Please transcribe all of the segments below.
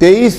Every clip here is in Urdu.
23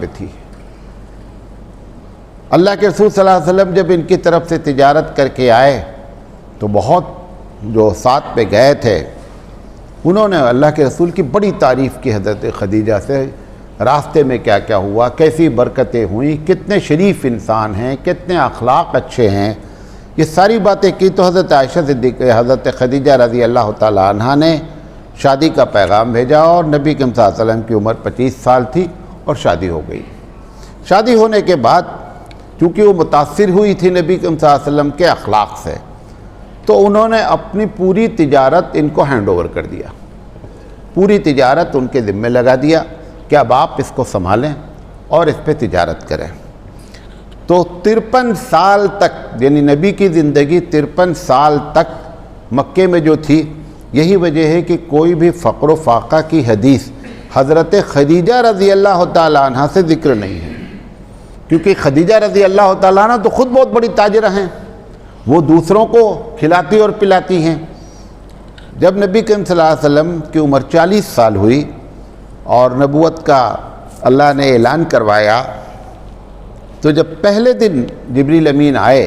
میں تھی۔ اللہ کے رسول صلی اللہ علیہ وسلم جب ان کی طرف سے تجارت کر کے آئے تو بہت جو ساتھ پہ گئے تھے انہوں نے اللہ کے رسول کی بڑی تعریف کی حضرت خدیجہ سے، راستے میں کیا کیا ہوا، کیسی برکتیں ہوئیں، کتنے شریف انسان ہیں، کتنے اخلاق اچھے ہیں، یہ ساری باتیں کی۔ تو حضرت عائشہ صدیقہ حضرت خدیجہ رضی اللہ تعالیٰ عنہا نے شادی کا پیغام بھیجا، اور نبی کریم صلی اللہ علیہ وسلم کی عمر 25 سال تھی اور شادی ہو گئی۔ شادی ہونے کے بعد چونکہ وہ متاثر ہوئی تھی نبی کریم صلی اللہ علیہ وسلم کے اخلاق سے، تو انہوں نے اپنی پوری تجارت ان کو ہینڈ اوور کر دیا، پوری تجارت ان کے ذمہ لگا دیا کہ اب آپ اس کو سنبھالیں اور اس پہ تجارت کریں۔ تو 53 سال تک، یعنی نبی کی زندگی 53 سال تک مکے میں جو تھی، یہی وجہ ہے کہ کوئی بھی فقر و فاقہ کی حدیث حضرت خدیجہ رضی اللہ تعالیٰ عنہ سے ذکر نہیں ہے، کیونکہ خدیجہ رضی اللہ تعالیٰ عنہ تو خود بہت بڑی تاجرہ ہیں، وہ دوسروں کو کھلاتی اور پلاتی ہیں۔ جب نبی کریم صلی اللہ علیہ وسلم کی عمر 40 سال ہوئی اور نبوت کا اللہ نے اعلان کروایا، تو جب پہلے دن جبریل امین آئے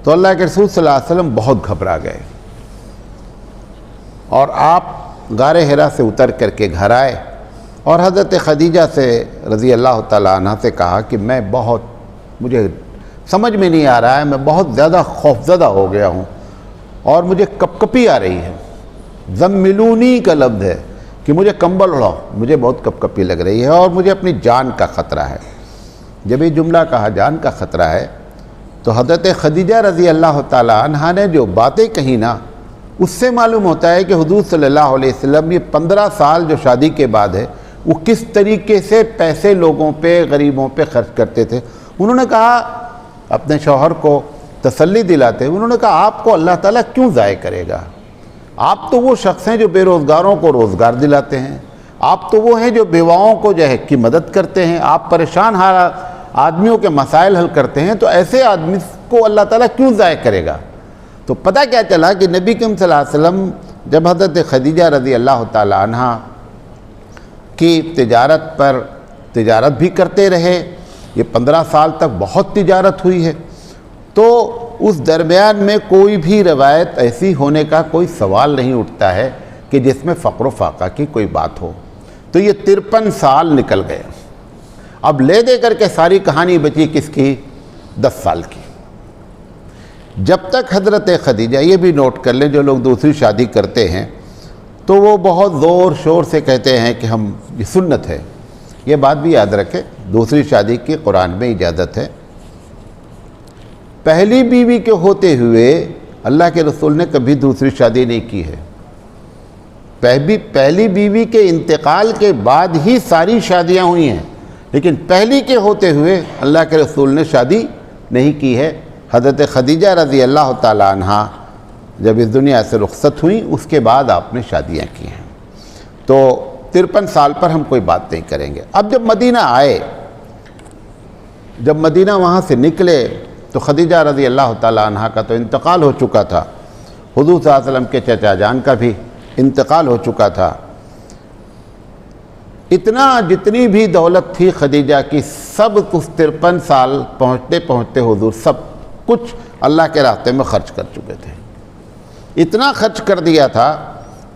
تو اللہ کے رسول صلی اللہ علیہ وسلم بہت گھبرا گئے، اور آپ غار حرا سے اتر کر کے گھر آئے اور حضرت خدیجہ سے رضی اللہ تعالیٰ عنہ سے کہا کہ مجھے سمجھ میں نہیں آ رہا ہے، میں بہت زیادہ خوفزدہ ہو گیا ہوں اور مجھے کپکپی آ رہی ہے۔ زملونی کا لفظ ہے کہ مجھے کمبل اڑاؤ، مجھے بہت کپکپی لگ رہی ہے اور مجھے اپنی جان کا خطرہ ہے۔ جب یہ جملہ کہا جان کا خطرہ ہے تو حضرت خدیجہ رضی اللہ تعالیٰ عنہا نے جو باتیں کہیں نا، اس سے معلوم ہوتا ہے کہ حضور صلی اللہ علیہ وسلم یہ 15 سال جو شادی کے بعد ہے وہ کس طریقے سے پیسے لوگوں پہ، غریبوں پہ خرچ کرتے تھے۔ انہوں نے کہا اپنے شوہر کو تسلی دلاتے، انہوں نے کہا آپ کو اللہ تعالیٰ کیوں ضائع کرے گا؟ آپ تو وہ شخص ہیں جو بے روزگاروں کو روزگار دلاتے ہیں، آپ تو وہ ہیں جو بیواؤں کو جو ہے کی مدد کرتے ہیں، آپ پریشان آدمیوں کے مسائل حل کرتے ہیں، تو ایسے آدمی کو اللہ تعالیٰ کیوں ضائع کرے گا؟ تو پتہ کیا چلا کہ نبی کریم صلی اللہ علیہ وسلم جب حضرت خدیجہ رضی اللہ تعالیٰ عنہ کی تجارت بھی کرتے رہے، یہ 15 سال تک بہت تجارت ہوئی ہے، تو اس درمیان میں کوئی بھی روایت ایسی ہونے کا کوئی سوال نہیں اٹھتا ہے کہ جس میں فقر و فاقہ کی کوئی بات ہو۔ تو یہ 53 سال نکل گئے، اب لے دے کر کے ساری کہانی بچی کس کی؟ 10 سال کی۔ جب تک حضرت خدیجہ، یہ بھی نوٹ کر لیں جو لوگ دوسری شادی کرتے ہیں تو وہ بہت زور شور سے کہتے ہیں کہ یہ سنت ہے، یہ بات بھی یاد رکھیں، دوسری شادی کی قرآن میں اجازت ہے۔ پہلی بیوی کے ہوتے ہوئے اللہ کے رسول نے کبھی دوسری شادی نہیں کی ہے، پہلی بیوی کے انتقال کے بعد ہی ساری شادیاں ہوئی ہیں، لیکن پہلی کے ہوتے ہوئے اللہ کے رسول نے شادی نہیں کی ہے۔ حضرت خدیجہ رضی اللہ تعالیٰ عنہ جب اس دنیا سے رخصت ہوئیں اس کے بعد آپ نے شادیاں کی ہیں۔ تو 53 سال پر ہم کوئی بات نہیں کریں گے۔ اب جب مدینہ آئے، جب مدینہ وہاں سے نکلے تو خدیجہ رضی اللہ تعالیٰ عنہ کا تو انتقال ہو چکا تھا، حضور صلی اللہ علیہ وسلم کے چچا جان کا بھی انتقال ہو چکا تھا۔ جتنی بھی دولت تھی خدیجہ کی، سب کچھ 53 سال پہنچتے پہنچتے حضور سب کچھ اللہ کے راستے میں خرچ کر چکے تھے۔ اتنا خرچ کر دیا تھا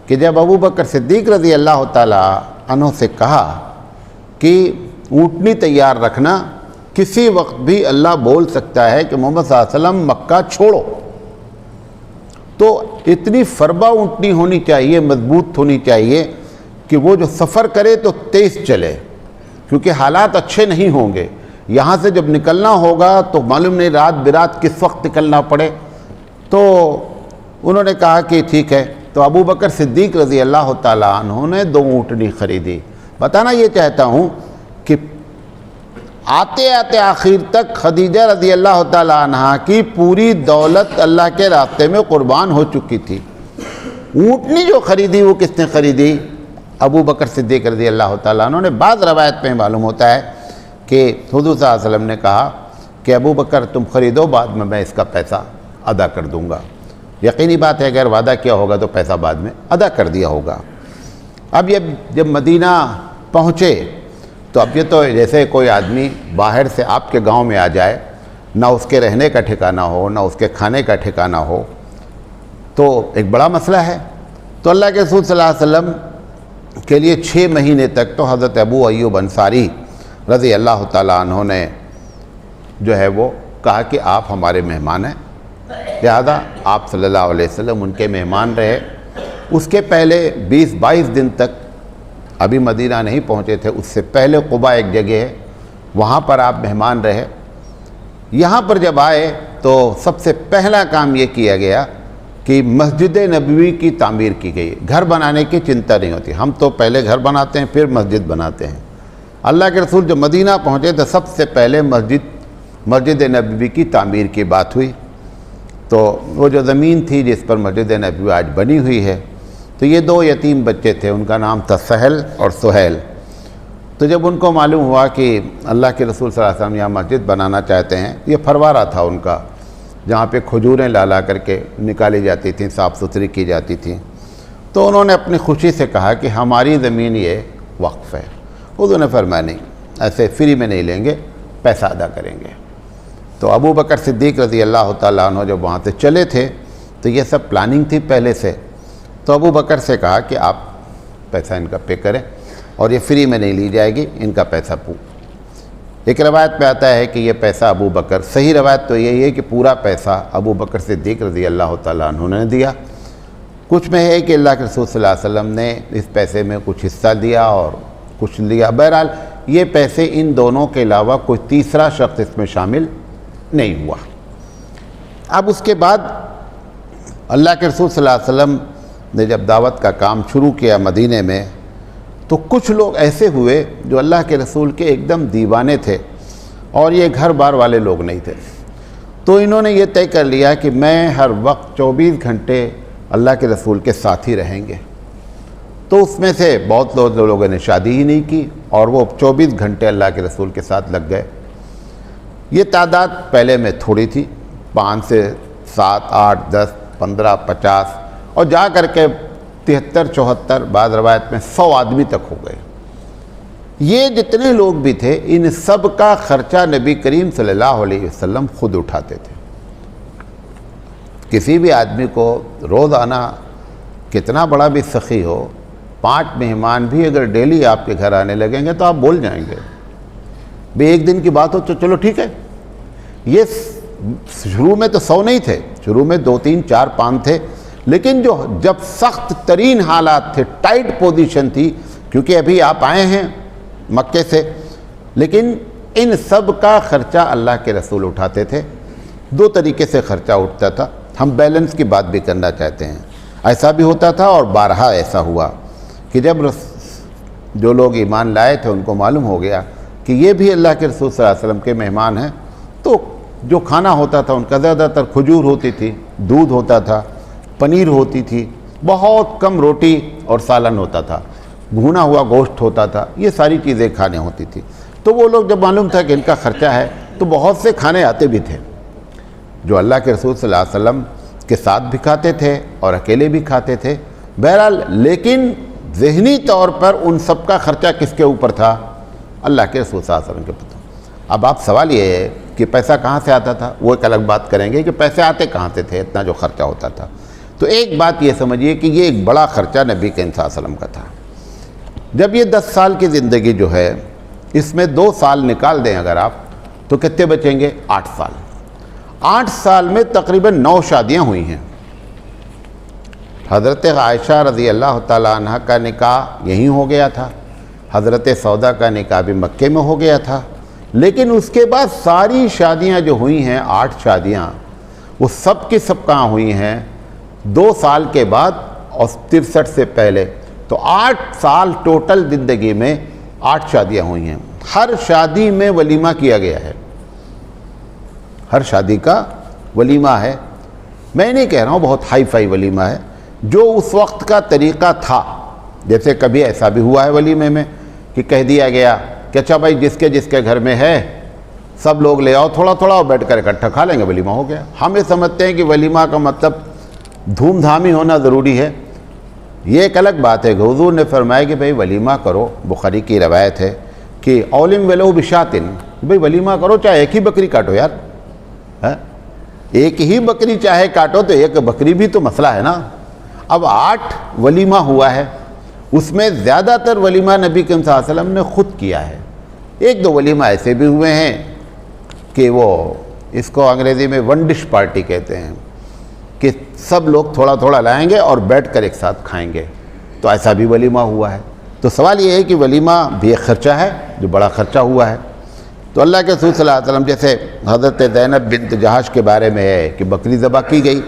کہ جب ابو بکر صدیق رضی اللہ تعالیٰ عنہ سے کہا کہ اونٹنی تیار رکھنا، کسی وقت بھی اللہ بول سکتا ہے کہ محمد صلی اللہ علیہ وسلم مکہ چھوڑو، تو اتنی فربہ اونٹنی ہونی چاہیے، مضبوط ہونی چاہیے کہ وہ جو سفر کرے تو تیز چلے، کیونکہ حالات اچھے نہیں ہوں گے۔ یہاں سے جب نکلنا ہوگا تو معلوم نہیں رات برات کس وقت نکلنا پڑے۔ تو انہوں نے کہا کہ ٹھیک ہے، تو ابو بکر صدیق رضی اللہ تعالیٰ عنہ نے 2 اونٹنی خریدی۔ بتانا یہ چاہتا ہوں کہ آتے آتے آخر تک خدیجہ رضی اللہ تعالیٰ عنہ کی پوری دولت اللہ کے راستے میں قربان ہو چکی تھی۔ اونٹنی جو خریدی وہ کس نے خریدی؟ ابو بکر صدیق رضی اللہ تعالیٰ عنہ نے۔ بعض روایت میں معلوم ہوتا ہے کہ حضور صلی اللہ علیہ وسلم نے کہا کہ ابو بکر تم خریدو، بعد میں اس کا پیسہ ادا کر دوں گا۔ یقینی بات ہے اگر وعدہ کیا ہوگا تو پیسہ بعد میں ادا کر دیا ہوگا۔ اب جب مدینہ پہنچے تو تو اب یہ تو جیسے کوئی آدمی باہر سے آپ کے گاؤں میں آ جائے، نہ اس کے رہنے کا ٹھکانہ ہو، نہ اس کے کھانے کا ٹھکانہ ہو، تو ایک بڑا مسئلہ ہے۔ تو اللہ کے رسول صلی اللہ علیہ وسلم کے لیے 6 مہینے تک تو حضرت ابو ایوب انصاری رضی اللہ تعالیٰ عنہ نے جو ہے وہ کہا کہ آپ ہمارے مہمان ہیں، لہذا آپ صلی اللہ علیہ وسلم ان کے مہمان رہے۔ اس کے پہلے 20-22 دن تک ابھی مدینہ نہیں پہنچے تھے، اس سے پہلے قباء ایک جگہ ہے، وہاں پر آپ مہمان رہے۔ یہاں پر جب آئے تو سب سے پہلا کام یہ کیا گیا کہ مسجد نبوی کی تعمیر کی گئی۔ گھر بنانے کی چنتا نہیں ہوتی، ہم تو پہلے گھر بناتے ہیں پھر مسجد بناتے ہیں۔ اللہ کے رسول جب مدینہ پہنچے تو سب سے پہلے مسجد نبوی کی تعمیر کی بات ہوئی۔ تو وہ جو زمین تھی جس پر مسجد نبوی آج بنی ہوئی ہے، تو یہ 2 یتیم بچے تھے، ان کا نام تھا سہل اور سہیل۔ تو جب ان کو معلوم ہوا کہ اللہ کے رسول صلی اللہ علیہ وسلم یہاں مسجد بنانا چاہتے ہیں، یہ پھروارہ تھا ان کا، جہاں پہ کھجوریں لا کر کے نکالی جاتی تھیں، صاف ستھری کی جاتی تھیں۔ تو انہوں نے اپنی خوشی سے کہا کہ ہماری زمین یہ وقف ہے۔ حضور نے فرمایا نہیں، ایسے فری میں نہیں لیں گے، پیسہ ادا کریں گے۔ تو ابو بکر صدیق رضی اللہ تعالیٰ عنہ جب وہاں سے چلے تھے تو یہ سب پلاننگ تھی پہلے سے، تو ابو بکر سے کہا کہ آپ پیسہ ان کا پے کریں اور یہ فری میں نہیں لی جائے گی، ان کا پیسہ ایک روایت پہ آتا ہے کہ یہ پیسہ ابو بکر، صحیح روایت تو یہی ہے کہ پورا پیسہ ابو بکر صدیق رضی اللہ تعالیٰ عنہ نے دیا۔ کچھ میں ہے کہ اللہ کے رسول صلی اللہ علیہ وسلم نے اس پیسے میں کچھ حصہ دیا اور کچھ لیا۔ بہرحال یہ پیسے ان دونوں کے علاوہ کوئی تیسرا شخص اس میں شامل نہیں ہوا۔ اب اس کے بعد اللہ کے رسول صلی اللہ علیہ وسلم نے جب دعوت کا کام شروع کیا مدینے میں، تو کچھ لوگ ایسے ہوئے جو اللہ کے رسول کے ایک دم دیوانے تھے اور یہ گھر بار والے لوگ نہیں تھے۔ تو انہوں نے یہ طے کر لیا کہ میں ہر وقت 24 گھنٹے اللہ کے رسول کے ساتھ ہی رہیں گے۔ تو اس میں سے بہت لوگوں نے شادی ہی نہیں کی اور وہ 24 گھنٹے اللہ کے رسول کے ساتھ لگ گئے۔ یہ تعداد پہلے میں تھوڑی تھی، 5 سے 7 8 10 15 50 اور جا کر کے 73 74 بعض روایت میں 100 آدمی تک ہو گئے۔ یہ جتنے لوگ بھی تھے ان سب کا خرچہ نبی کریم صلی اللہ علیہ وسلم خود اٹھاتے تھے۔ کسی بھی آدمی کو روزانہ کتنا بڑا بھی سخی ہو، 5 مہمان بھی اگر ڈیلی آپ کے گھر آنے لگیں گے تو آپ بول جائیں گے۔ بھی ایک دن کی بات ہو تو چلو ٹھیک ہے۔ یہ شروع میں تو 100 نہیں تھے، شروع میں 2 3 4 5 تھے، لیکن جب سخت ترین حالات تھے، ٹائٹ پوزیشن تھی، کیونکہ ابھی آپ آئے ہیں مکے سے، لیکن ان سب کا خرچہ اللہ کے رسول اٹھاتے تھے۔ 2 طریقے سے خرچہ اٹھتا تھا، ہم بیلنس کی بات بھی کرنا چاہتے ہیں۔ ایسا بھی ہوتا تھا اور بارہا ایسا ہوا کہ جب جو لوگ ایمان لائے تھے ان کو معلوم ہو گیا کہ یہ بھی اللہ کے رسول صلی اللہ علیہ وسلم کے مہمان ہیں، تو جو کھانا ہوتا تھا ان کا زیادہ تر کھجور ہوتی تھی، دودھ ہوتا تھا، پنیر ہوتی تھی، بہت کم روٹی اور سالن ہوتا تھا، بھونا ہوا گوشت ہوتا تھا، یہ ساری چیزیں کھانے ہوتی تھی۔ تو وہ لوگ جب معلوم تھا کہ ان کا خرچہ ہے تو بہت سے کھانے آتے بھی تھے جو اللہ کے رسول صلی اللہ علیہ وسلم کے ساتھ بھی کھاتے تھے اور اکیلے بھی کھاتے تھے۔ بہرحال لیکن ذہنی طور پر ان سب کا خرچہ کس کے اوپر تھا؟ اللہ کے رسول صلی اللہ علیہ وسلم کے اوپر۔ اب آپ سوال یہ ہے کہ پیسہ کہاں سے آتا تھا، وہ ایک الگ بات کریں گے کہ پیسے آتے کہاں سے تھے، اتنا جو خرچہ ہوتا تھا۔ تو ایک بات یہ سمجھیے کہ یہ ایک بڑا خرچہ نبی کریم صلی اللہ علیہ وسلم کا تھا۔ جب یہ 10 سال کی زندگی جو ہے اس میں 2 سال نکال دیں اگر آپ، تو کتنے بچیں گے؟ 8 سال۔ 8 سال میں تقریباً 9 شادیاں ہوئی ہیں۔ حضرت عائشہ رضی اللہ تعالیٰ عنہ کا نکاح یہیں ہو گیا تھا، حضرت سودا کا نکاح بھی مکے میں ہو گیا تھا، لیکن اس کے بعد ساری شادیاں جو ہوئی ہیں 8 شادیاں، وہ سب کی سب کہاں ہوئی ہیں؟ 2 سال کے بعد اور 63 سے پہلے۔ تو 8 سال ٹوٹل زندگی میں 8 شادیاں ہوئی ہیں۔ ہر شادی میں ولیمہ کیا گیا ہے، ہر شادی کا ولیمہ ہے۔ میں نہیں کہہ رہا ہوں بہت ہائی فائی ولیمہ ہے، جو اس وقت کا طریقہ تھا۔ جیسے کبھی ایسا بھی ہوا ہے ولیمے میں کہ کہہ دیا گیا کہ اچھا بھائی جس کے گھر میں ہے سب لوگ لے آؤ تھوڑا تھوڑا اور بیٹھ کر اکٹھا کھا لیں گے، ولیمہ ہو گیا۔ ہم یہ سمجھتے ہیں کہ ولیمہ کا مطلب دھوم دھامی ہونا ضروری ہے، یہ ایک الگ بات ہے۔ حضور نے فرمایا کہ بھئی ولیمہ کرو، بخاری کی روایت ہے کہ کہ اولم ولو بشاتن، بھئی ولیمہ کرو چاہے ایک ہی بکری کاٹو یار، ایک ہی بکری چاہے کاٹو تو ایک بکری بھی تو مسئلہ ہے نا۔ اب 8 ولیمہ ہوا ہے، اس میں زیادہ تر ولیمہ نبی کریم صلی اللہ علیہ وسلم نے خود کیا ہے۔ 1-2 ولیمہ ایسے بھی ہوئے ہیں کہ وہ اس کو انگریزی میں ون ڈش پارٹی کہتے ہیں، کہ سب لوگ تھوڑا تھوڑا لائیں گے اور بیٹھ کر ایک ساتھ کھائیں گے، تو ایسا بھی ولیمہ ہوا ہے۔ تو سوال یہ ہے کہ ولیمہ بھی ایک خرچہ ہے جو بڑا خرچہ ہوا ہے۔ تو اللہ کے رسول صلی اللہ علیہ وسلم جیسے حضرت زینب بنت جہش کے بارے میں ہے کہ بکری ذبح کی گئی،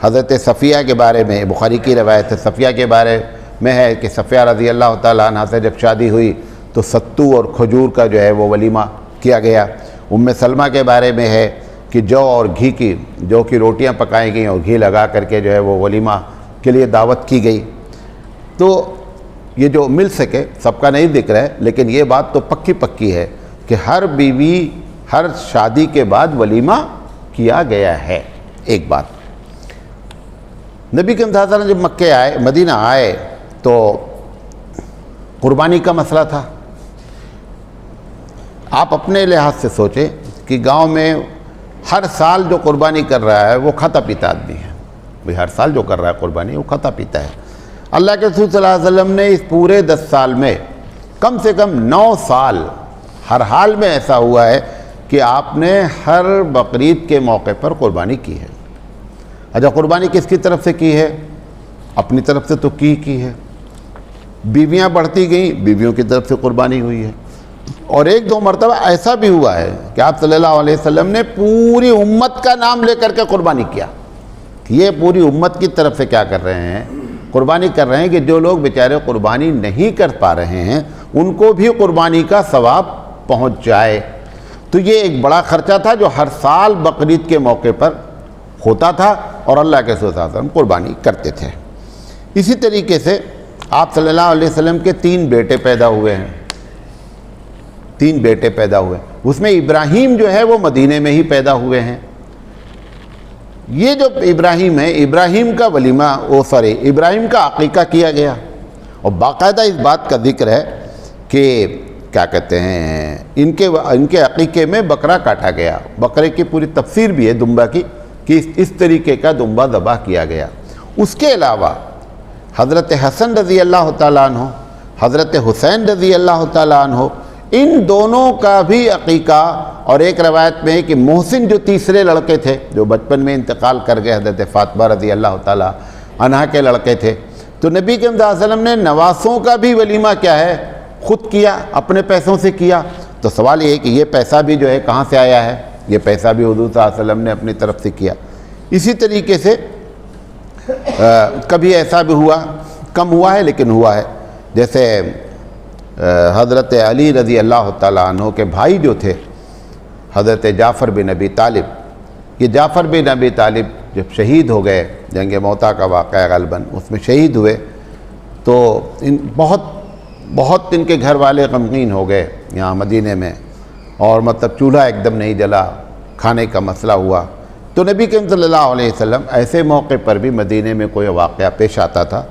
حضرت صفیہ کے بارے میں بخاری کی روایت ہے، صفیہ کے بارے میں ہے کہ صفیہ رضی اللہ تعالیٰ عنہ سے جب شادی ہوئی تو ستو اور کھجور کا جو ہے وہ ولیمہ کیا گیا۔ ام سلمہ کے بارے میں ہے کہ جو کی روٹیاں پکائی گئیں اور گھی لگا کر کے جو ہے وہ ولیمہ کے لیے دعوت کی گئی۔ تو یہ جو مل سکے سب کا نہیں ذکر ہے، لیکن یہ بات تو پکی ہے کہ ہر بیوی ہر شادی کے بعد ولیمہ کیا گیا ہے۔ ایک بات، نبی کریم صلی اللہ علیہ وسلم جب مدینہ آئے تو قربانی کا مسئلہ تھا۔ آپ اپنے لحاظ سے سوچیں کہ گاؤں میں ہر سال جو قربانی کر رہا ہے وہ کھاتا پیتا آدمی ہے، بھئی ہر سال جو کر رہا ہے قربانی وہ کھاتا پیتا ہے۔ اللہ کے رسول صلی اللہ علیہ وسلم نے اس پورے 10 سال میں کم سے کم 9 سال ہر حال میں ایسا ہوا ہے کہ آپ نے ہر بقرعید کے موقع پر قربانی کی ہے۔ اچھا، قربانی کس کی طرف سے کی ہے؟ اپنی طرف سے تو کی ہے۔ بیویاں بڑھتی گئیں، بیویوں کی طرف سے قربانی ہوئی ہے۔ اور 1-2 مرتبہ ایسا بھی ہوا ہے کہ آپ صلی اللہ علیہ وسلم نے پوری امت کا نام لے کر کے قربانی کیا۔ یہ پوری امت کی طرف سے کیا کر رہے ہیں؟ قربانی کر رہے ہیں کہ جو لوگ بیچارے قربانی نہیں کر پا رہے ہیں ان کو بھی قربانی کا ثواب پہنچ جائے۔ تو یہ ایک بڑا خرچہ تھا جو ہر سال بقرعید کے موقع پر ہوتا تھا اور اللہ کے رسول صلی اللہ علیہ وسلم قربانی کرتے تھے۔ اسی طریقے سے آپ صلی اللہ علیہ وسلم کے 3 بیٹے پیدا ہوئے ہیں، 3 بیٹے پیدا ہوئے، اس میں ابراہیم جو ہے وہ مدینے میں ہی پیدا ہوئے ہیں۔ یہ جو ابراہیم ہے، ابراہیم کا ابراہیم کا عقیقہ کیا گیا، اور باقاعدہ اس بات کا ذکر ہے کہ کیا کہتے ہیں ان کے عقیقے میں بکرا کاٹا گیا، بکرے کی پوری تفسیر بھی ہے دمبا کی کہ اس طریقے کا دمبا ذبح کیا گیا۔ اس کے علاوہ حضرت حسن رضی اللہ تعالیٰ عنہ، حضرت حسین رضی اللہ تعالیٰ عنہ، ان دونوں کا بھی عقیقہ، اور ایک روایت میں ہے کہ محسن جو تیسرے لڑکے تھے جو بچپن میں انتقال کر گئے، حضرت فاطمہ رضی اللہ تعالیٰ عنہ کے لڑکے تھے، تو نبی کریم صلی اللہ علیہ وسلم نے نواسوں کا بھی ولیمہ کیا ہے خود کیا، اپنے پیسوں سے کیا۔ تو سوال یہ ہے کہ یہ پیسہ بھی جو ہے کہاں سے آیا ہے؟ یہ پیسہ بھی حضور صلی اللہ علیہ وسلم نے اپنی طرف سے کیا۔ اسی طریقے سے کبھی ایسا بھی ہوا، کم ہوا ہے لیکن ہوا ہے، جیسے حضرت علی رضی اللہ تعالیٰ عنہ کے بھائی جو تھے حضرت جعفر بن ابی طالب، یہ جعفر بن ابی طالب جب شہید ہو گئے، جنگ موتا کا واقعہ غالباً اس میں شہید ہوئے، تو بہت ان کے گھر والے غمگین ہو گئے یہاں مدینے میں، اور مطلب چولہا ایک دم نہیں جلا، کھانے کا مسئلہ ہوا۔ تو نبی کریم صلی اللہ علیہ وسلم ایسے موقع پر بھی مدینے میں کوئی واقعہ پیش آتا تھا۔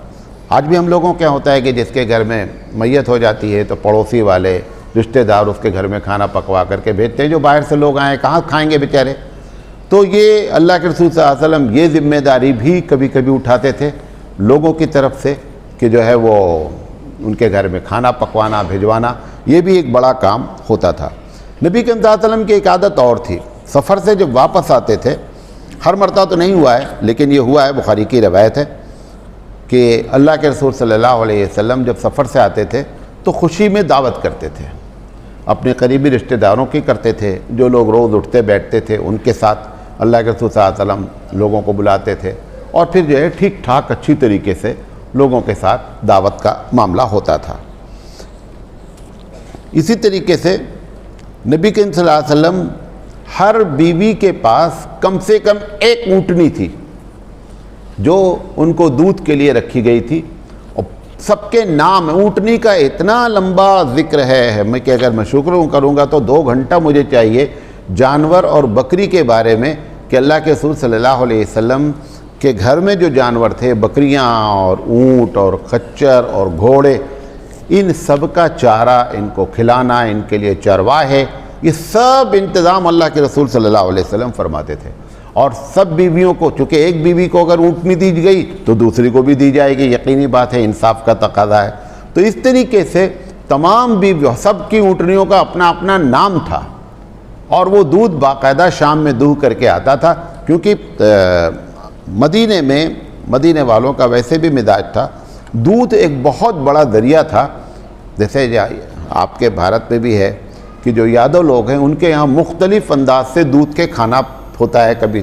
آج بھی ہم لوگوں کیا ہوتا ہے کہ جس کے گھر میں میت ہو جاتی ہے تو پڑوسی والے رشتہ دار اس کے گھر میں کھانا پکوا کر کے بھیجتے ہیں، جو باہر سے لوگ آئیں کہاں کھائیں گے بیچارے۔ تو یہ اللہ کے رسول صلی اللہ علیہ وسلم یہ ذمہ داری بھی کبھی کبھی اٹھاتے تھے لوگوں کی طرف سے کہ جو ہے وہ ان کے گھر میں کھانا پکوانا بھجوانا، یہ بھی ایک بڑا کام ہوتا تھا۔ نبی کریم صلی اللہ علیہ وسلم کی ایک عادت اور تھی، سفر سے جب واپس آتے تھے، ہر مرتبہ تو نہیں ہوا ہے لیکن یہ ہوا ہے، بخاری کی روایت ہے کہ اللہ کے رسول صلی اللہ علیہ وسلم جب سفر سے آتے تھے تو خوشی میں دعوت کرتے تھے، اپنے قریبی رشتہ داروں کی کرتے تھے، جو لوگ روز اٹھتے بیٹھتے تھے ان کے ساتھ اللہ کے رسول صلی اللہ علیہ وسلم لوگوں کو بلاتے تھے، اور پھر جو ہے ٹھیک ٹھاک اچھی طریقے سے لوگوں کے ساتھ دعوت کا معاملہ ہوتا تھا۔ اسی طریقے سے نبی کریم صلی اللہ علیہ وسلم ہر بیوی کے پاس کم سے کم ایک اونٹنی تھی جو ان کو دودھ کے لیے رکھی گئی تھی، اور سب کے نام، اونٹنی کا اتنا لمبا ذکر ہے میں کہ اگر میں شکر کروں گا تو 2 گھنٹہ مجھے چاہیے جانور اور بکری کے بارے میں، کہ اللہ کے رسول صلی اللہ علیہ وسلم کے گھر میں جو جانور تھے، بکریاں اور اونٹ اور خچر اور گھوڑے، ان سب کا چارہ، ان کو کھلانا، ان کے لیے چرواہے، یہ سب انتظام اللہ کے رسول صلی اللہ علیہ وسلم فرماتے تھے۔ اور سب بیویوں کو، چونکہ ایک بیوی کو اگر اونٹنی دی گئی تو دوسری کو بھی دی جائے گی، یقینی بات ہے، انصاف کا تقاضا ہے۔ تو اس طریقے سے تمام بیویوں، سب کی اونٹنیوں کا اپنا اپنا نام تھا، اور وہ دودھ باقاعدہ شام میں دوہ کر کے آتا تھا، کیونکہ مدینے والوں کا ویسے بھی مزاج تھا، دودھ ایک بہت بڑا ذریعہ تھا۔ جیسے آپ کے بھارت میں بھی ہے کہ جو یادو لوگ ہیں ان کے یہاں مختلف انداز سے دودھ کے کھانا ہوتا ہے، کبھی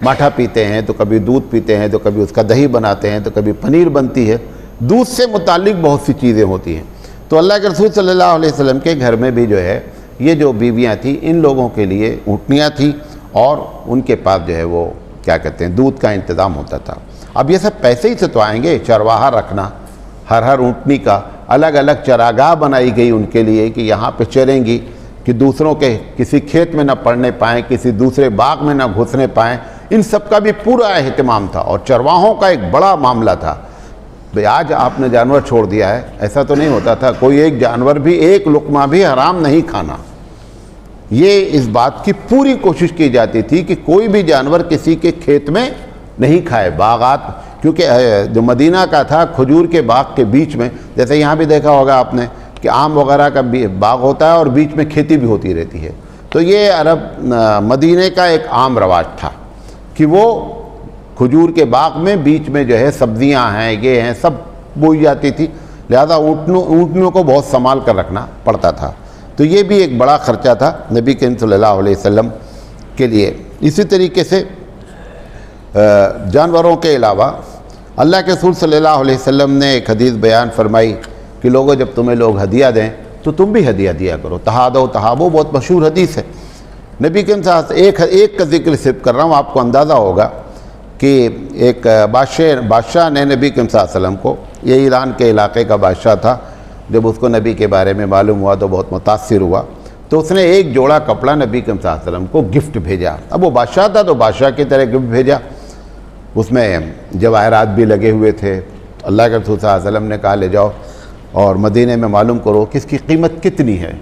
ماٹھا پیتے ہیں تو کبھی دودھ پیتے ہیں تو کبھی اس کا دہی بناتے ہیں تو کبھی پنیر بنتی ہے، دودھ سے متعلق بہت سی چیزیں ہوتی ہیں۔ تو اللہ کے رسول صلی اللہ علیہ وسلم کے گھر میں بھی جو ہے یہ جو بیویاں تھیں ان لوگوں کے لیے اونٹنیاں تھیں، اور ان کے پاس جو ہے وہ کیا کہتے ہیں دودھ کا انتظام ہوتا تھا۔ اب یہ سب پیسے ہی سے تو آئیں گے، چرواہا رکھنا، ہر اونٹنی کا الگ الگ چراگاہ بنائی گئی ان کے لیے کہ یہاں پہ چریں گی، کہ دوسروں کے کسی کھیت میں نہ پڑنے پائیں، کسی دوسرے باغ میں نہ گھسنے پائیں، ان سب کا بھی پورا اہتمام تھا، اور چرواہوں کا ایک بڑا معاملہ تھا۔ بھئی آج آپ نے جانور چھوڑ دیا ہے، ایسا تو نہیں ہوتا تھا، کوئی ایک جانور بھی، ایک لقمہ بھی حرام نہیں کھانا، یہ اس بات کی پوری کوشش کی جاتی تھی کہ کوئی بھی جانور کسی کے کھیت میں نہیں کھائے۔ باغات، کیونکہ جو مدینہ کا تھا کھجور کے باغ کے بیچ میں، جیسے یہاں بھی دیکھا ہوگا آپ نے کہ آم وغیرہ کا باغ ہوتا ہے اور بیچ میں کھیتی بھی ہوتی رہتی ہے، تو یہ عرب مدینے کا ایک عام رواج تھا کہ وہ کھجور کے باغ میں بیچ میں جو ہے سبزیاں ہیں، یہ ہیں، سب بوئی جاتی تھی، لہذا اونٹنیوں کو بہت سنبھال کر رکھنا پڑتا تھا۔ تو یہ بھی ایک بڑا خرچہ تھا نبی کریم صلی اللہ علیہ وسلم کے لیے۔ اسی طریقے سے جانوروں کے علاوہ اللہ کے رسول صلی اللہ علیہ وسلم نے ایک حدیث بیان فرمائی کہ لوگوں جب تمہیں لوگ ہدیہ دیں تو تم بھی ہدیہ دیا کرو، تہادو تہابو، بہت مشہور حدیث ہے۔ نبی کریم صلی اللہ علیہ وسلم ایک کا ذکر صرف کر رہا ہوں، آپ کو اندازہ ہوگا کہ ایک بادشاہ نے نبی کریم صلی اللہ علیہ وسلم کو، یہ ایران کے علاقے کا بادشاہ تھا، جب اس کو نبی کے بارے میں معلوم ہوا تو بہت متاثر ہوا، تو اس نے ایک جوڑا کپڑا نبی کریم صلی اللہ علیہ وسلم کو گفٹ بھیجا۔ اب وہ بادشاہ تھا تو بادشاہ کی طرح گفٹ بھیجا، اس میں جواہرات بھی لگے ہوئے تھے۔ اللہ کے رسول صلی اللہ علیہ وسلم نے کہا لے جاؤ اور مدینے میں معلوم کرو کہ اس کی قیمت کتنی ہے۔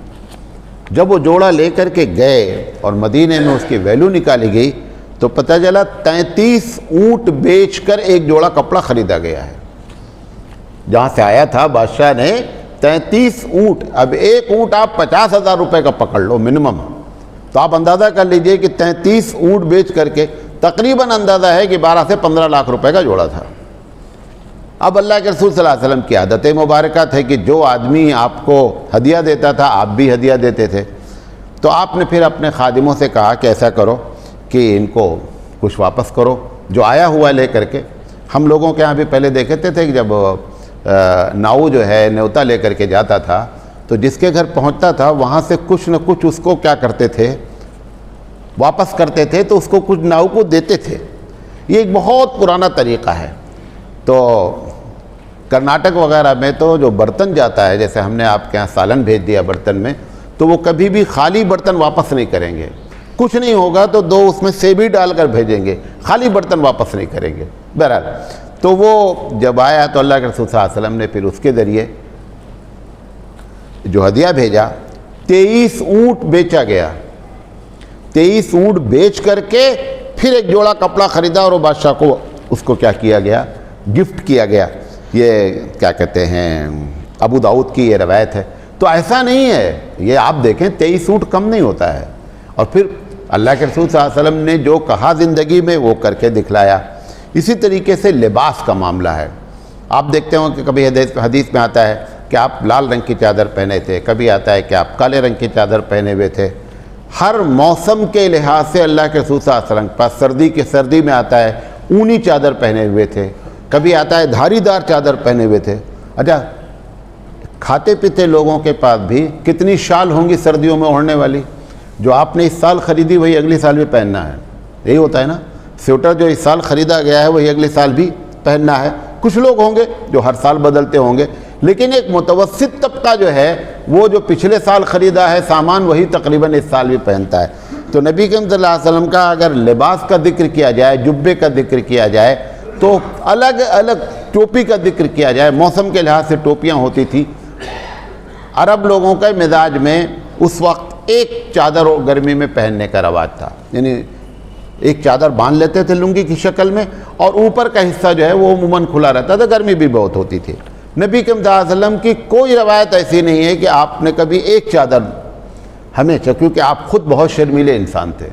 جب وہ جوڑا لے کر کے گئے اور مدینے میں اس کی ویلیو نکالی گئی تو پتہ چلا 33 اونٹ بیچ کر ایک جوڑا کپڑا خریدا گیا ہے۔ جہاں سے آیا تھا بادشاہ نے 33 اونٹ، اب ایک اونٹ آپ 50,000 روپے کا پکڑ لو منیمم، تو آپ اندازہ کر لیجئے کہ 33 اونٹ بیچ کر کے تقریباً اندازہ ہے کہ 12 سے 15 لاکھ روپے کا جوڑا تھا۔ اب اللہ کے رسول صلی اللہ علیہ وسلم کی عادت مبارکہ تھے کہ جو آدمی آپ کو ہدیہ دیتا تھا آپ بھی ہدیہ دیتے تھے، تو آپ نے پھر اپنے خادموں سے کہا کہ ایسا کرو کہ ان کو کچھ واپس کرو جو آیا ہوا لے کر کے۔ ہم لوگوں کے ہاں بھی پہلے دیکھتے تھے کہ جب ناؤ جو ہے نیوتا لے کر کے جاتا تھا تو جس کے گھر پہنچتا تھا وہاں سے کچھ نہ کچھ اس کو کیا کرتے تھے، واپس کرتے تھے، تو اس کو کچھ ناؤ کو دیتے تھے۔ یہ ایک بہت پرانا طریقہ ہے۔ تو کرناٹک وغیرہ میں تو جو برتن جاتا ہے، جیسے ہم نے آپ کے یہاں سالن بھیج دیا برتن میں، تو وہ کبھی بھی خالی برتن واپس نہیں کریں گے، کچھ نہیں ہوگا تو 2 اس میں سیبی ڈال کر بھیجیں گے، خالی برتن واپس نہیں کریں گے۔ بہرحال تو وہ جب آیا تو اللہ کے رسول صلی اللہ علیہ وسلم نے پھر اس کے ذریعے جو ہدیہ بھیجا، 23 اونٹ بیچا گیا، 23 اونٹ بیچ کر کے پھر ایک جوڑا کپڑا خریدا اور وہ بادشاہ کو اس کو کیا کیا گیا، گفٹ کیا گیا۔ یہ کیا کہتے ہیں ابو داؤد کی یہ روایت ہے۔ تو ایسا نہیں ہے، یہ آپ دیکھیں 23 اونٹ کم نہیں ہوتا ہے۔ اور پھر اللہ کے رسول صلی اللہ علیہ وسلم نے جو کہا زندگی میں وہ کر کے دکھلایا۔ اسی طریقے سے لباس کا معاملہ ہے، آپ دیکھتے ہوں کہ کبھی حدیث میں آتا ہے کہ آپ لال رنگ کی چادر پہنے تھے، کبھی آتا ہے کہ آپ کالے رنگ کی چادر پہنے ہوئے تھے۔ ہر موسم کے لحاظ سے اللہ کے رسول صلی اللہ علیہ وسلم پاس سردی میں آتا ہے اونی چادر پہنے ہوئے تھے، کبھی آتا ہے دھاری دار چادر پہنے ہوئے تھے۔ اچھا، کھاتے پیتے لوگوں کے پاس بھی کتنی شال ہوں گی سردیوں میں اوڑھنے والی، جو آپ نے اس سال خریدی وہی اگلی سال بھی پہننا ہے، یہی ہوتا ہے نا۔ سویٹر جو اس سال خریدا گیا ہے وہی اگلے سال بھی پہننا ہے۔ کچھ لوگ ہوں گے جو ہر سال بدلتے ہوں گے، لیکن ایک متوسط طبقہ جو ہے وہ جو پچھلے سال خریدا ہے سامان وہی تقریباً اس سال بھی پہنتا ہے۔ تو نبی کریم صلی اللہ علیہ وسلم کا اگر لباس کا ذکر کیا جائے، جبے کا ذکر کیا جائے، تو الگ الگ ٹوپی کا ذکر کیا جائے، موسم کے لحاظ سے ٹوپیاں ہوتی تھی، عرب لوگوں کے مزاج میں اس وقت ایک چادر گرمی میں پہننے کا رواج تھا، یعنی ایک چادر باندھ لیتے تھے لنگی کی شکل میں، اور اوپر کا حصہ جو ہے وہ عموماً کھلا رہتا تھا، گرمی بھی بہت ہوتی تھی۔ نبی کریم صلی اللہ علیہ وسلم کی کوئی روایت ایسی نہیں ہے کہ آپ نے کبھی ایک چادر، ہمیشہ، کیونکہ آپ خود بہت شرمیلے انسان تھے،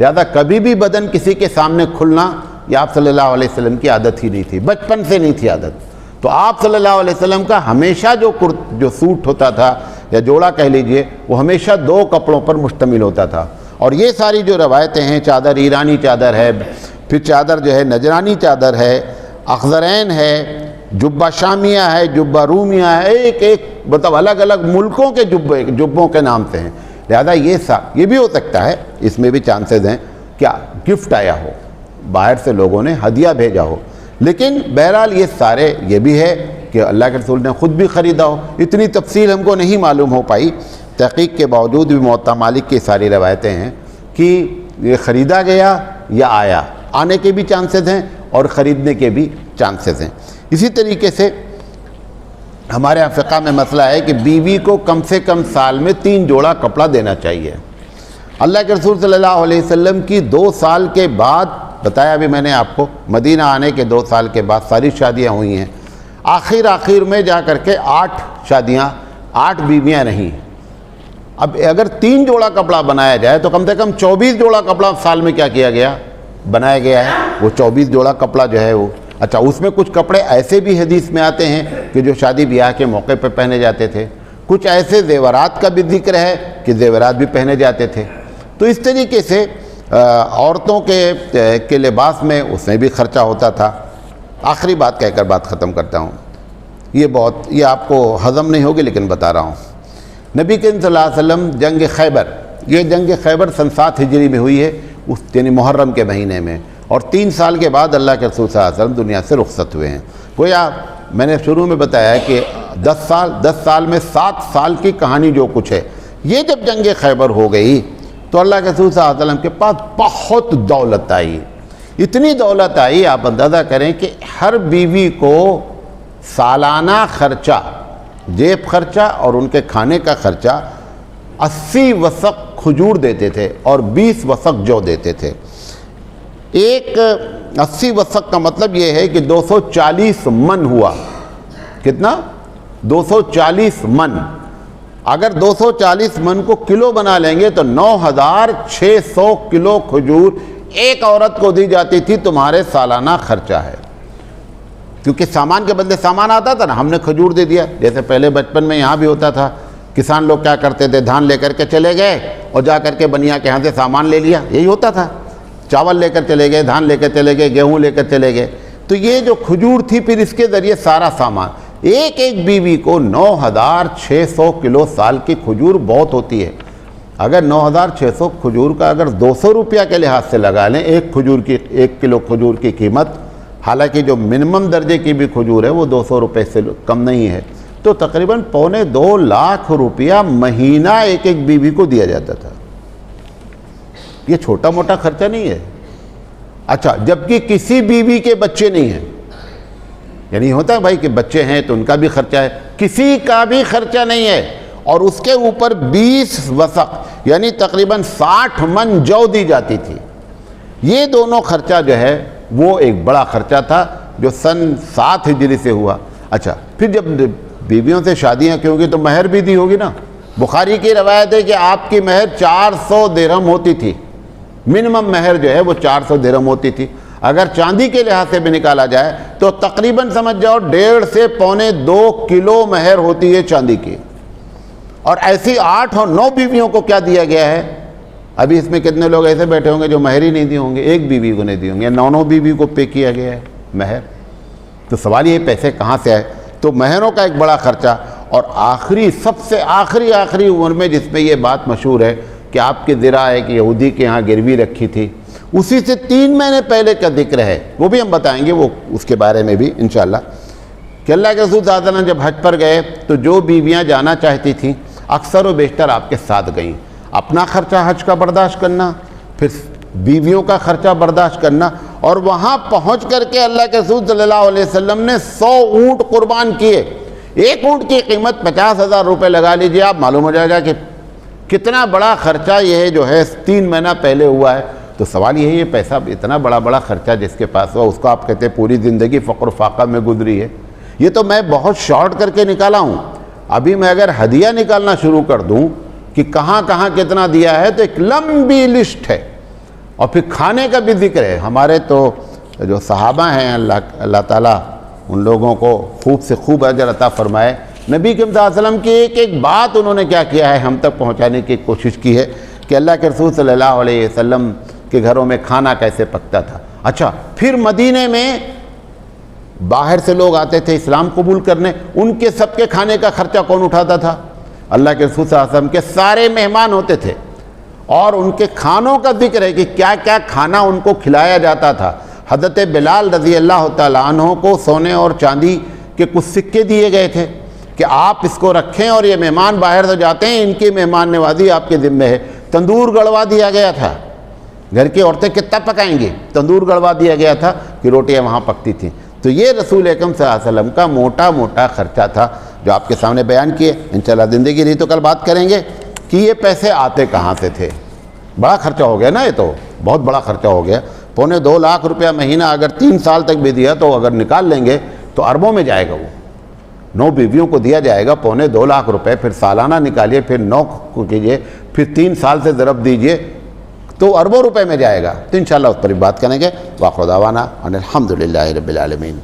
لہذا کبھی بھی بدن کسی کے سامنے کھلنا یہ آپ صلی اللہ علیہ وسلم کی عادت ہی نہیں تھی، بچپن سے نہیں تھی عادت۔ تو آپ صلی اللہ علیہ وسلم کا ہمیشہ جو سوٹ ہوتا تھا یا جوڑا کہہ لیجئے، وہ ہمیشہ 2 کپڑوں پر مشتمل ہوتا تھا۔ اور یہ ساری جو روایتیں ہیں، چادر ایرانی چادر ہے، پھر چادر جو ہے نجرانی چادر ہے، اخضرین ہے، جبہ شامیہ ہے، جبہ رومیہ ہے، ایک مطلب الگ الگ ملکوں کے جبوں کے نام سے ہیں، لہذا یہ بھی ہو سکتا ہے، اس میں بھی چانسز ہیں کیا گفٹ آیا ہو، باہر سے لوگوں نے ہدیہ بھیجا ہو، لیکن بہرحال یہ سارے یہ بھی ہے کہ اللہ کے رسول نے خود بھی خریدا ہو۔ اتنی تفصیل ہم کو نہیں معلوم ہو پائی، تحقیق کے باوجود بھی موطا مالک کی ساری روایتیں ہیں کہ یہ خریدا گیا یا آیا، آنے کے بھی چانسز ہیں اور خریدنے کے بھی چانسز ہیں۔ اسی طریقے سے ہمارے یہاں فقہ میں مسئلہ ہے کہ بیوی کو کم سے کم سال میں 3 جوڑا کپڑا دینا چاہیے۔ اللہ کے رسول صلی اللہ علیہ وسلم کی 2 سال کے بعد، بتایا بھی میں نے آپ کو، مدینہ آنے کے 2 سال کے بعد ساری شادیاں ہوئی ہیں، آخر میں جا کر کے 8 بیویاں رہیں۔ اب اگر 3 جوڑا کپڑا بنایا جائے تو کم سے کم 24 جوڑا کپڑا سال میں کیا کیا گیا، بنایا گیا ہے۔ وہ 24 جوڑا کپڑا جو ہے وہ، اچھا اس میں کچھ کپڑے ایسے بھی حدیث میں آتے ہیں کہ جو شادی بیاہ کے موقع پہ پہنے جاتے تھے، کچھ ایسے زیورات کا بھی ذکر ہے کہ زیورات بھی پہنے جاتے تھے۔ تو اس طریقے سے عورتوں کے لباس میں اس میں بھی خرچہ ہوتا تھا۔ آخری بات کہہ کر بات ختم کرتا ہوں، یہ آپ کو ہضم نہیں ہوگی لیکن بتا رہا ہوں۔ نبی کریم صلی اللہ علیہ وسلم جنگ خیبر، یہ جنگ خیبر سن 7 ہجری میں ہوئی ہے، یعنی محرم کے مہینے میں، اور 3 سال کے بعد اللہ کے رسول صلی اللہ علیہ وسلم دنیا سے رخصت ہوئے ہیں۔ گویا میں نے شروع میں بتایا کہ 10 سال میں 7 سال کی کہانی جو کچھ ہے، یہ جب جنگ خیبر ہو گئی تو اللہ کے رسول صلی اللہ علیہ وسلم کے پاس بہت دولت آئی، اتنی دولت آئی، آپ اندازہ کریں کہ ہر بیوی کو سالانہ خرچہ، جیب خرچہ اور ان کے کھانے کا خرچہ 80 وسق کھجور دیتے تھے اور 20 وسق جو دیتے تھے۔ 80 وسق کا مطلب یہ ہے کہ 240 من ہوا، کتنا؟ 240 من۔ اگر 240 من کو کلو بنا لیں گے تو 9600 کلو کھجور ایک عورت کو دی جاتی تھی، تمہارے سالانہ خرچہ ہے۔ کیونکہ سامان کے بدلے سامان آتا تھا نا، ہم نے کھجور دے دیا، جیسے پہلے بچپن میں یہاں بھی ہوتا تھا، کسان لوگ کیا کرتے تھے، دھان لے کر کے چلے گئے اور جا کر کے بنیا کے ہاں سے سامان لے لیا، یہی ہوتا تھا، چاول لے کر چلے گئے، دھان لے کر چلے گئے، گیہوں لے کر چلے گئے۔ تو یہ جو کھجور تھی، پھر اس کے ذریعے سارا سامان، ایک بیوی کو 9600 کلو سال کی کھجور بہت ہوتی ہے۔ اگر 9600 کھجور کا اگر 200 روپیہ کے لحاظ سے لگا لیں، ایک کلو کھجور کی قیمت، حالانکہ جو منیمم درجے کی بھی کھجور ہے وہ 200 روپے سے کم نہیں ہے، تو تقریباً 2.25 لاکھ روپیہ مہینہ ایک بیوی کو دیا جاتا تھا۔ یہ چھوٹا موٹا خرچہ نہیں ہے۔ اچھا، جبکہ کسی بیوی کے بچے نہیں ہیں، یعنی ہوتا ہے بھائی کہ بچے ہیں تو ان کا بھی خرچہ ہے، کسی کا بھی خرچہ نہیں ہے، اور اس کے اوپر 20 وسق یعنی تقریباً 60 من جو دی جاتی تھی۔ یہ دونوں خرچہ جو ہے وہ ایک بڑا خرچہ تھا جو سن 7 ہجری سے ہوا۔ اچھا، پھر جب بیویوں سے شادیاں کی ہوں گی تو مہر بھی دی ہوگی نا۔ بخاری کی روایت ہے کہ آپ کی مہر 400 درہم ہوتی تھی، منیمم مہر جو ہے وہ 400 درہم ہوتی تھی۔ اگر چاندی کے لحاظ سے بھی نکالا جائے تو تقریباً سمجھ جاؤ 1.5 سے 2.25 کلو مہر ہوتی ہے چاندی کی۔ اور ایسی 8 اور 9 بیویوں کو کیا دیا گیا ہے؟ ابھی اس میں کتنے لوگ ایسے بیٹھے ہوں گے جو مہر ہی نہیں دیے ہوں گے، ایک بیوی کو نہیں دیے ہوں گے، 9 بیوی کو پے کیا گیا ہے مہر۔ تو سوال یہ پیسے کہاں سے آئے؟ تو مہروں کا ایک بڑا خرچہ، اور آخری سب سے آخری عمر میں جس میں یہ بات مشہور ہے کہ آپ کی ذرا ایک یہودی کے ہاں گروی رکھی تھی، اسی سے 3 مہینے پہلے کا ذکر ہے، وہ بھی ہم بتائیں گے، وہ اس کے بارے میں بھی انشاءاللہ، کہ اللہ کے رسول صلی اللہ علیہ وسلم جب حج پر گئے تو جو بیویاں جانا چاہتی تھیں اکثر و بیشتر آپ کے ساتھ گئیں، اپنا خرچہ حج کا برداشت کرنا، پھر بیویوں کا خرچہ برداشت کرنا، اور وہاں پہنچ کر کے اللہ کے رسول صلی اللہ علیہ وسلم نے 100 اونٹ قربان کیے۔ ایک اونٹ کی قیمت 50,000 روپے لگا لیجئے آپ، معلوم ہو جائے گا کہ کتنا بڑا خرچہ یہ جو ہے 3 مہینہ پہلے ہوا ہے۔ تو سوال یہ ہے، یہ پیسہ اتنا بڑا خرچہ جس کے پاس ہوا، اس کو آپ کہتے ہیں پوری زندگی فقر و فاقہ میں گزری ہے۔ یہ تو میں بہت شارٹ کر کے نکالا ہوں، ابھی میں اگر ہدیہ نکالنا شروع کر دوں کہ کہاں کہاں کتنا دیا ہے تو ایک لمبی لسٹ ہے، اور پھر کھانے کا بھی ذکر ہے۔ ہمارے تو جو صحابہ ہیں، اللہ تعالیٰ ان لوگوں کو خوب سے خوب اجر عطا فرمائے، نبی کریم صلی اللہ علیہ وسلم کی ایک بات انہوں نے کیا کیا ہے ہم تک پہنچانے کی کوشش کی ہے کہ اللہ کے رسول صلی اللہ علیہ وسلم کے گھروں میں کھانا کیسے پکتا تھا۔ اچھا، پھر مدینے میں باہر سے لوگ آتے تھے اسلام قبول کرنے، ان کے سب کے کھانے کا خرچہ کون اٹھاتا تھا؟ اللہ کے رسول صلی اللہ علیہ وسلم کے سارے مہمان ہوتے تھے، اور ان کے کھانوں کا ذکر ہے کہ کیا کیا کھانا ان کو کھلایا جاتا تھا۔ حضرت بلال رضی اللہ تعالیٰ عنہ کو سونے اور چاندی کے کچھ سکے دیے گئے تھے کہ آپ اس کو رکھیں، اور یہ مہمان باہر سے جاتے ہیں، ان کی مہمان نوازی آپ کے ذمہ ہے۔ تندور گڑوا دیا گیا تھا، گھر کی عورتیں کتنا پکائیں گی، تندور گڑوا دیا گیا تھا کہ روٹیاں وہاں پکتی تھیں۔ تو یہ رسول اکرم صلی اللہ علیہ وسلم کا موٹا خرچہ تھا جو آپ کے سامنے بیان کیے۔ انشاءاللہ زندگی رہی تو کل بات کریں گے کہ یہ پیسے آتے کہاں سے تھے۔ بڑا خرچہ ہو گیا نا، یہ تو بہت بڑا خرچہ ہو گیا۔ 2.25 لاکھ روپیہ مہینہ اگر 3 سال تک بھی دیا تو اگر نکال لیں گے تو اربوں میں جائے گا۔ وہ 9 بیویوں کو دیا جائے گا 2.25 لاکھ روپے، پھر سالانہ نکالیے، پھر 9 کو کیجئے، پھر 3 سال سے ضرب دیجئے تو اربوں روپے میں جائے گا۔ تو انشاءاللہ اس پر بات کریں گے۔ وآخر دعوانا ان الحمدللہ رب العالمین۔